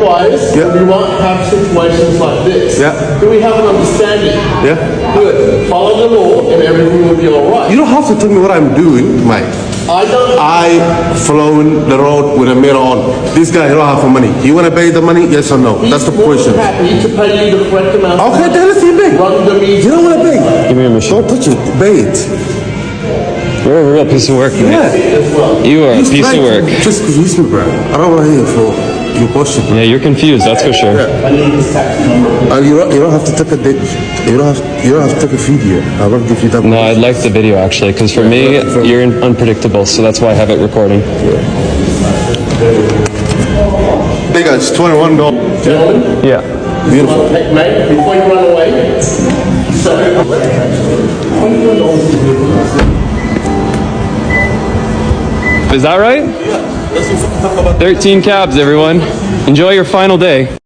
Yeah. We won't have situations like this. Yeah. Do we have an understanding? Yeah. Good. Follow the law and everything will be all right. You don't have to tell me what I'm doing, mate. I don't. I following the road with a mirror on. This guy, he don't have money. You want to pay the money? Yes or no? That's the question. He's happy to pay you the correct amount. Okay, then let's pay. Run the meeting. You don't want to pay. Give me your machine. Don't touch it. Pay it. You're a real piece of work, man. Yeah. You are a piece of work. Just confuse me, bro. I don't want to hear for your question. Yeah, you're confused, that's for sure. You don't have to take a date. You don't have to take a video. I won't give you that. No, I'd like the video actually, because for me, you're unpredictable, so that's why I have it recording. Hey guys, $21. Gentlemen, Yeah. Beautiful. mate, before you run away. Is that right? 13 cabs, everyone. Enjoy your final day.